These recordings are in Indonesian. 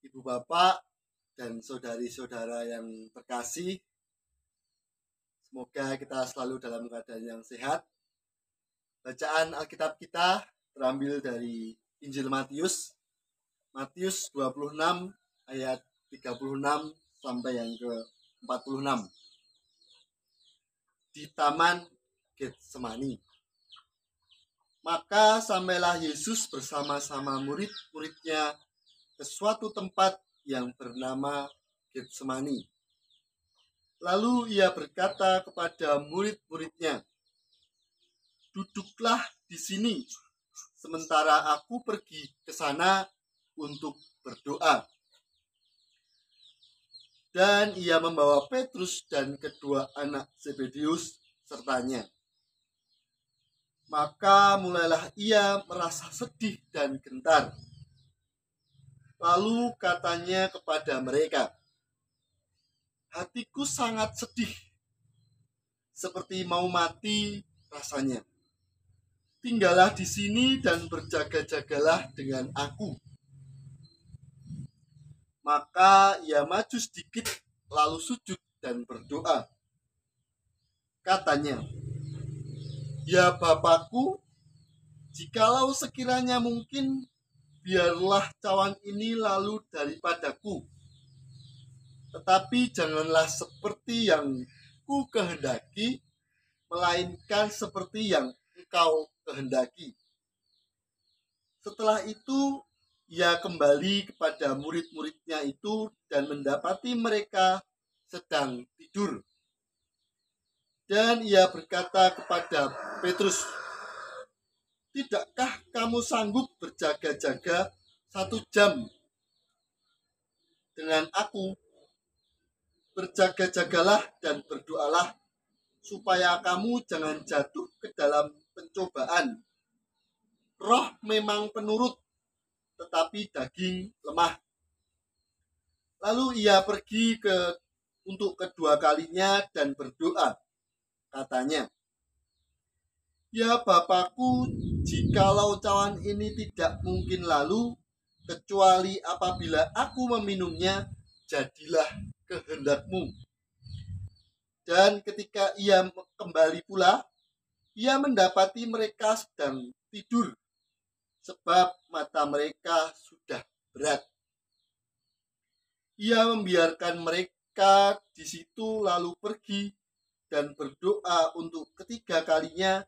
Ibu bapak dan saudari-saudara yang terkasih, semoga kita selalu dalam keadaan yang sehat. Bacaan Alkitab kita terambil dari Injil Matius 26 ayat 36 sampai yang ke-46. Di Taman Getsemani. Maka sampailah Yesus bersama-sama murid-muridnya ke suatu tempat yang bernama Getsemani. Lalu ia berkata kepada murid-muridnya, "Duduklah di sini, sementara aku pergi ke sana untuk berdoa." Dan ia membawa Petrus dan kedua anak Zebedeus sertanya. Maka mulailah ia merasa sedih dan gentar. Lalu katanya kepada mereka, "Hatiku sangat sedih, seperti mau mati rasanya. Tinggallah di sini dan berjaga-jagalah dengan aku." Maka ia maju sedikit, lalu sujud dan berdoa. Katanya, "Ya Bapakku, jikalau sekiranya mungkin, biarlah cawan ini lalu daripadaku. Tetapi janganlah seperti yang ku kehendaki, melainkan seperti yang Engkau kehendaki." Setelah itu, ia kembali kepada murid-muridnya itu dan mendapati mereka sedang tidur. Dan ia berkata kepada Petrus, "Tidakkah kamu sanggup berjaga-jaga 1 jam dengan aku? Berjaga-jagalah dan berdoalah, supaya kamu jangan jatuh ke dalam pencobaan. Roh memang penurut, tetapi daging lemah." Lalu ia pergi untuk kedua kalinya dan berdoa. Katanya, "Ya Bapakku, jikalau cawan ini tidak mungkin lalu, kecuali apabila aku meminumnya, jadilah kehendak-Mu." Dan ketika ia kembali pula, ia mendapati mereka sedang tidur, sebab mata mereka sudah berat. Ia membiarkan mereka di situ lalu pergi dan berdoa untuk ketiga kalinya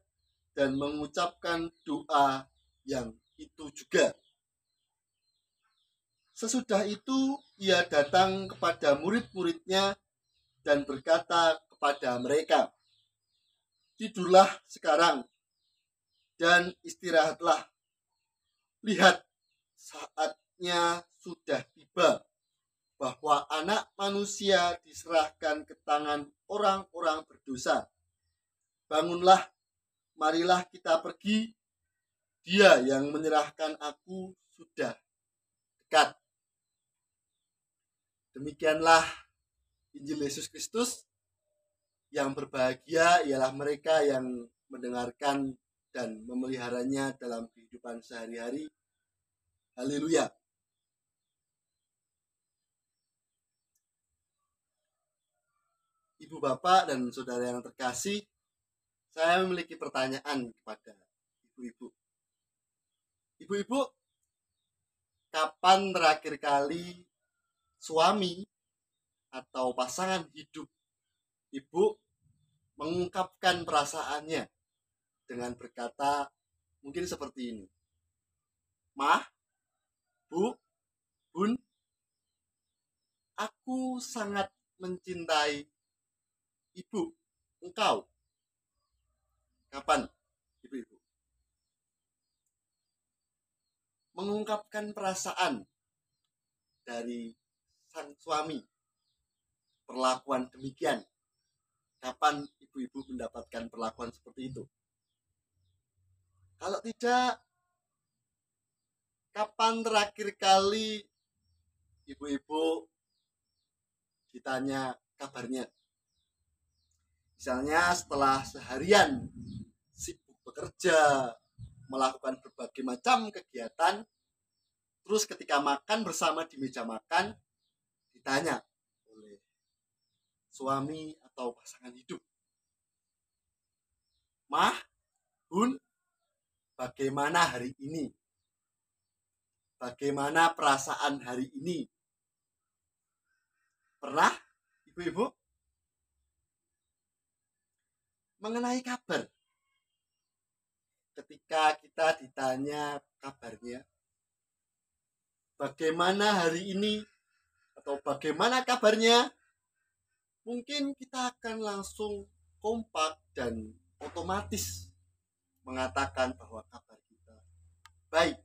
dan mengucapkan doa yang itu juga. Sesudah itu ia datang kepada murid-muridnya dan berkata kepada mereka, "Tidurlah sekarang dan istirahatlah. Lihat, saatnya sudah tiba bahwa Anak Manusia diserahkan ke tangan orang-orang berdosa. Bangunlah, marilah kita pergi. Dia yang menyerahkan aku sudah dekat." Demikianlah Injil Yesus Kristus. Yang berbahagia ialah mereka yang mendengarkan dan memeliharanya dalam kehidupan sehari-hari. Haleluya. Ibu bapak dan saudara yang terkasih, saya memiliki pertanyaan kepada ibu-ibu. Ibu-ibu, kapan terakhir kali suami atau pasangan hidup ibu mengungkapkan perasaannya dengan berkata mungkin seperti ini, "Mah, Bu, Bun, aku sangat mencintai Ibu, engkau." Kapan ibu-ibu mengungkapkan perasaan dari sang suami perlakuan demikian? Kapan ibu-ibu mendapatkan perlakuan seperti itu? Kalau tidak, kapan terakhir kali ibu-ibu ditanya kabarnya? Misalnya setelah seharian sibuk bekerja, melakukan berbagai macam kegiatan, Terus ketika makan bersama di meja makan, ditanya oleh suami atau pasangan hidup, "Mah, Bun, bagaimana hari ini? Bagaimana perasaan hari ini?" Pernah, ibu-ibu, mengenai kabar? Ketika kita ditanya kabarnya, bagaimana hari ini atau bagaimana kabarnya, mungkin kita akan langsung kompak dan otomatis mengatakan bahwa kabar kita baik.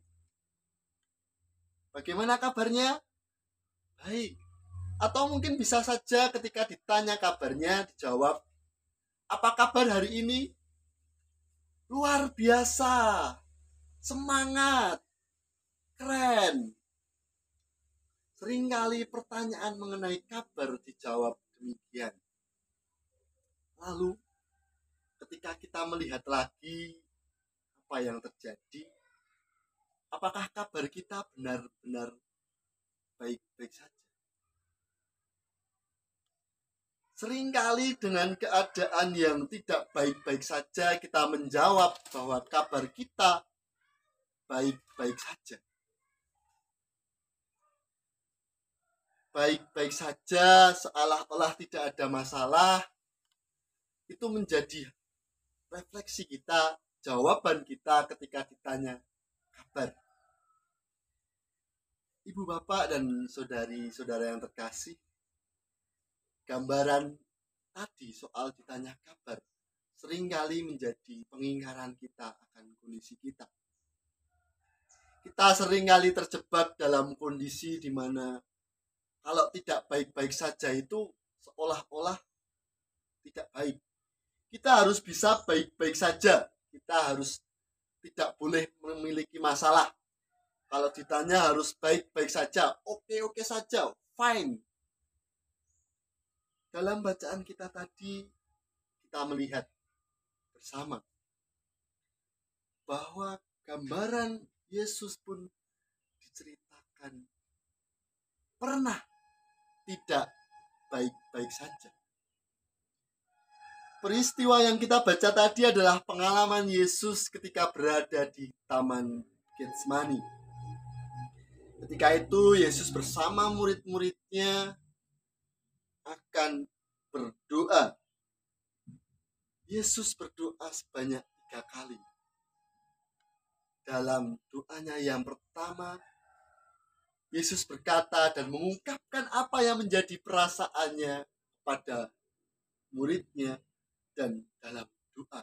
Bagaimana kabarnya? Baik. Atau mungkin bisa saja ketika ditanya kabarnya dijawab, "Apa kabar hari ini?" Luar biasa, semangat, keren. Seringkali pertanyaan mengenai kabar dijawab demikian. Lalu ketika kita melihat lagi apa yang terjadi, apakah kabar kita benar-benar baik-baik saja? Seringkali dengan keadaan yang tidak baik-baik saja kita menjawab bahwa kabar kita baik-baik saja. Baik-baik saja, seolah-olah tidak ada masalah, itu menjadi refleksi kita, jawaban kita ketika ditanya kabar. Ibu, bapak, dan saudari-saudara yang terkasih, gambaran tadi soal ditanya kabar seringkali menjadi pengingkaran kita akan kondisi kita. Kita seringkali terjebak dalam kondisi di mana kalau tidak baik-baik saja itu seolah-olah tidak baik. Kita harus bisa baik-baik saja. Kita harus tidak boleh memiliki masalah. Kalau ditanya harus baik-baik saja, oke-oke saja, fine. Dalam bacaan kita tadi, kita melihat bersama bahwa gambaran Yesus pun diceritakan pernah tidak baik-baik saja. Peristiwa yang kita baca tadi adalah pengalaman Yesus ketika berada di Taman Getsemani. Ketika itu Yesus bersama murid-muridnya akan berdoa. Yesus berdoa sebanyak 3 kali. Dalam doanya yang pertama, Yesus berkata dan mengungkapkan apa yang menjadi perasaannya kepada muridnya dan dalam doa.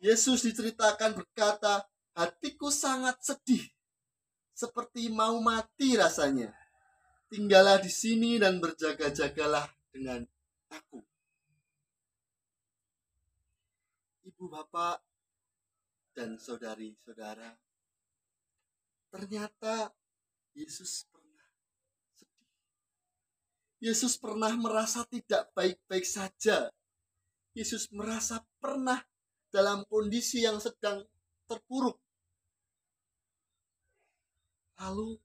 Yesus diceritakan berkata, "Hatiku sangat sedih, seperti mau mati rasanya. Tinggallah di sini dan berjaga-jagalah dengan aku." Ibu, bapak, dan saudari-saudara, ternyata Yesus pernah sedih. Yesus pernah merasa tidak baik-baik saja. Yesus merasa pernah dalam kondisi yang sedang terpuruk. Lalu,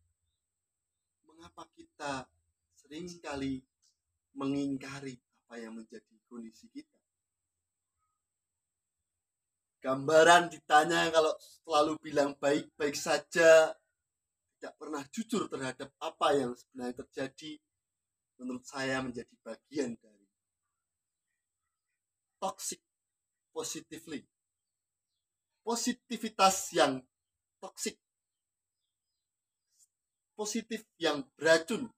mengapa kita seringkali mengingkari apa yang menjadi kondisi kita? Gambaran ditanya kalau selalu bilang baik-baik saja, tidak pernah jujur terhadap apa yang sebenarnya terjadi, menurut saya menjadi bagian dari toxic positively. Positivitas yang toksik. Positif yang beracun.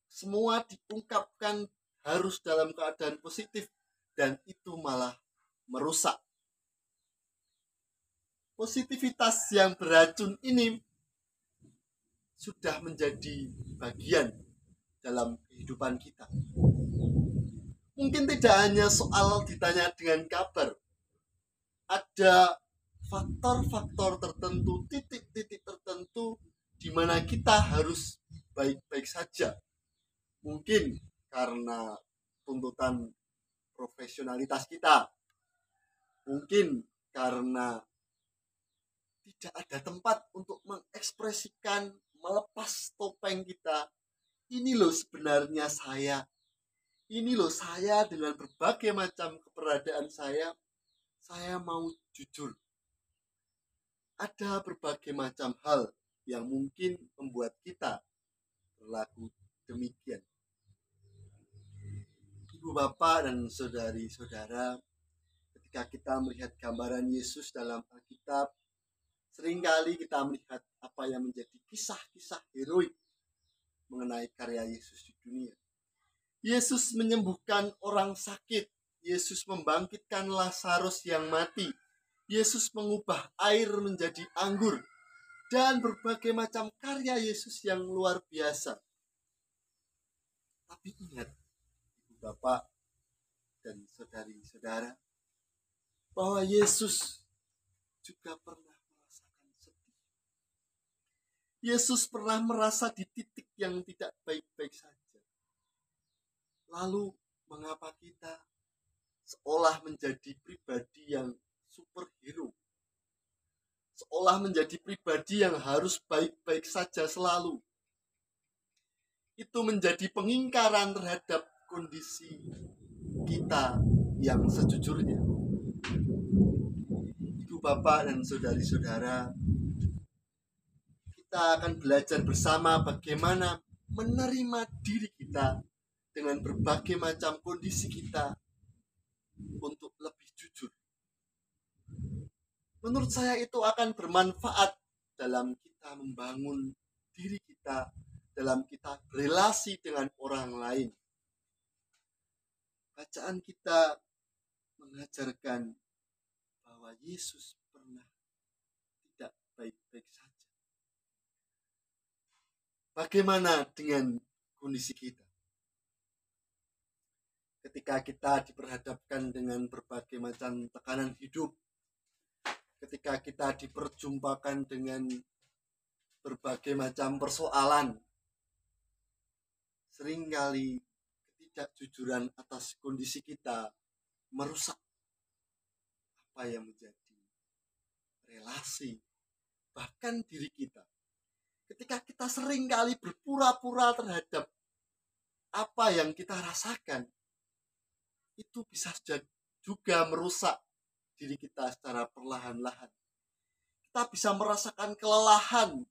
Semua diungkapkan harus dalam keadaan positif dan itu malah merusak. Positivitas yang beracun ini sudah menjadi bagian dalam kehidupan kita. Mungkin tidak hanya soal ditanya dengan kabar. Ada faktor-faktor tertentu, titik-titik tertentu di mana kita harus baik-baik saja. Mungkin karena tuntutan profesionalitas kita. Mungkin karena tidak ada tempat untuk mengekspresikan, melepas topeng kita. Ini loh sebenarnya saya. Ini loh saya dengan berbagai macam keberadaan saya mau jujur. Ada berbagai macam hal yang mungkin membuat kita berlaku demikian. Ibu bapak dan saudari-saudara, ketika kita melihat gambaran Yesus dalam Alkitab, seringkali kita melihat apa yang menjadi kisah-kisah heroik mengenai karya Yesus di dunia. Yesus menyembuhkan orang sakit, Yesus membangkitkan Lazarus yang mati, Yesus mengubah air menjadi anggur, dan berbagai macam karya Yesus yang luar biasa. Tapi ingat, Ibu Bapak dan saudari-saudara, bahwa Yesus juga pernah merasakan sedih. Yesus pernah merasa di titik yang tidak baik-baik saja. Lalu mengapa kita seolah menjadi pribadi yang superhero? Seolah menjadi pribadi yang harus baik-baik saja selalu. Itu menjadi pengingkaran terhadap kondisi kita yang sejujurnya. Ibu bapak dan saudari-saudara, kita akan belajar bersama bagaimana menerima diri kita dengan berbagai macam kondisi kita untuk lebih jujur. Menurut saya itu akan bermanfaat dalam kita membangun diri kita, dalam kita berelasi dengan orang lain. Bacaan kita mengajarkan bahwa Yesus pernah tidak baik-baik saja. Bagaimana dengan kondisi kita? Ketika kita diperhadapkan dengan berbagai macam tekanan hidup, ketika kita diperjumpakan dengan berbagai macam persoalan, seringkali ketidakjujuran atas kondisi kita merusak apa yang menjadi relasi, bahkan diri kita. Ketika kita seringkali berpura-pura terhadap apa yang kita rasakan, itu bisa juga merusak diri kita secara perlahan-lahan. Kita bisa merasakan kelelahan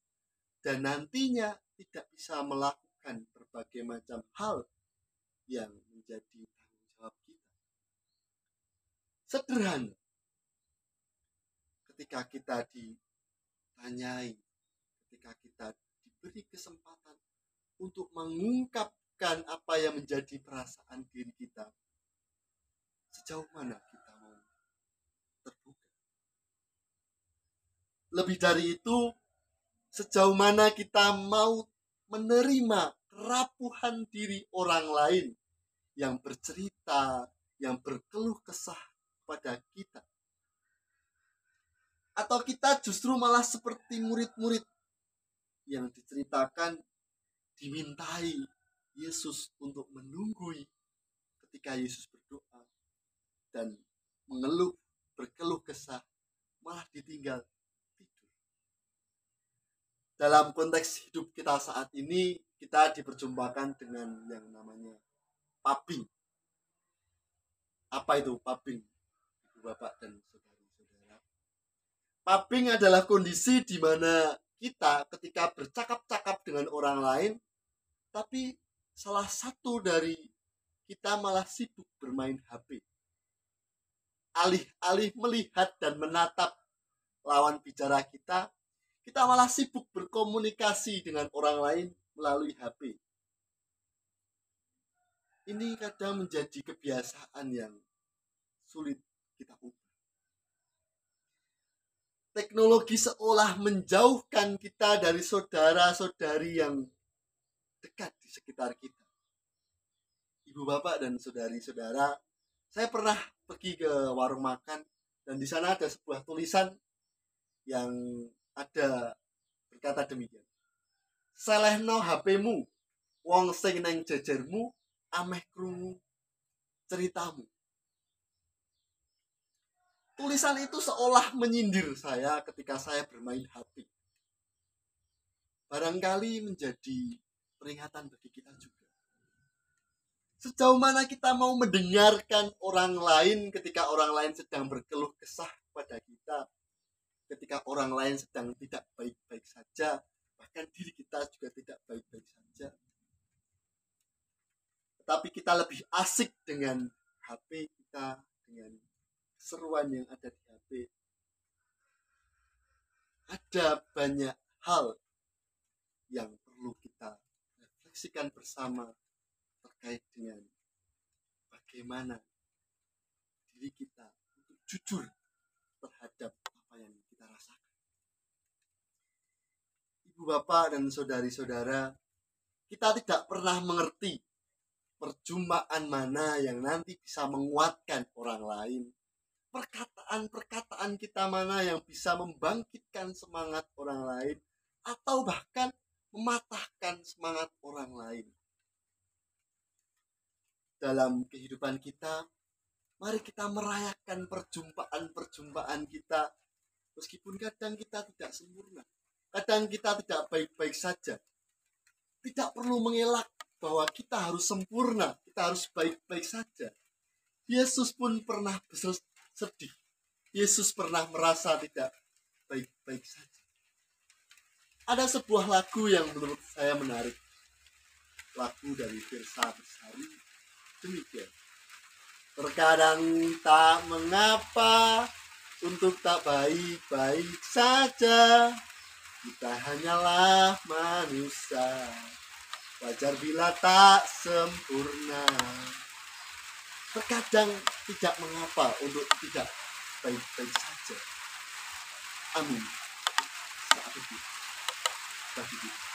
dan nantinya tidak bisa melakukan berbagai macam hal yang menjadi tanggung jawab kita. Sederhana. Ketika kita ditanyai, ketika kita diberi kesempatan untuk mengungkapkan apa yang menjadi perasaan diri kita, sejauh mana kita mau terbuka? Lebih dari itu, sejauh mana kita mau menerima kerapuhan diri orang lain yang bercerita, yang berkeluh kesah pada kita? Atau kita justru malah seperti murid-murid yang diceritakan dimintai Yesus untuk menunggui ketika Yesus berdoa dan berkeluh kesah, malah ditinggal tidur. Dalam konteks hidup kita saat ini, kita diperjumpakan dengan yang namanya pubbing. Apa itu pubbing, Ibu Bapak dan saudara-saudara? Pubbing adalah kondisi di mana kita ketika bercakap-cakap dengan orang lain, tapi salah satu dari kita malah sibuk bermain HP. Alih-alih melihat dan menatap lawan bicara kita, kita malah sibuk berkomunikasi dengan orang lain melalui HP. Ini kadang menjadi kebiasaan yang sulit kita ubah. Teknologi seolah menjauhkan kita dari saudara-saudari yang dekat di sekitar kita. Ibu bapak dan saudari-saudara, saya pernah pergi ke warung makan dan di sana ada sebuah tulisan yang berkata demikian. Selehno HP-mu, wong sing nang jejermu ameh krungu ceritamu. Tulisan itu seolah menyindir saya ketika saya bermain HP. Barangkali menjadi peringatan bagi kita juga. Sejauh mana kita mau mendengarkan orang lain ketika orang lain sedang berkeluh kesah pada kita, ketika orang lain sedang tidak baik-baik saja, bahkan diri kita juga tidak baik-baik saja. Tetapi kita lebih asik dengan HP kita, dengan keseruan yang ada di HP. Ada banyak hal yang perlu kita refleksikan bersama terkait dengan bagaimana diri kita untuk jujur terhadap apa yang kita rasakan. Ibu bapak dan saudari-saudara, kita tidak pernah mengerti perjumpaan mana yang nanti bisa menguatkan orang lain. Perkataan-perkataan kita mana yang bisa membangkitkan semangat orang lain atau bahkan mematahkan semangat orang lain. Dalam kehidupan kita, mari kita merayakan perjumpaan-perjumpaan kita. Meskipun kadang kita tidak sempurna, kadang kita tidak baik-baik saja. Tidak perlu mengelak bahwa kita harus sempurna, kita harus baik-baik saja. Yesus pun pernah sedih. Yesus pernah merasa tidak baik-baik saja. Ada sebuah lagu yang menurut saya menarik. Lagu dari Firsa Besari. Demikian. Terkadang tak mengapa untuk tak baik-baik saja. Kita hanyalah manusia. Wajar bila tak sempurna. Terkadang tidak mengapa untuk tidak baik-baik saja. Amin. Saat itu bagi kita.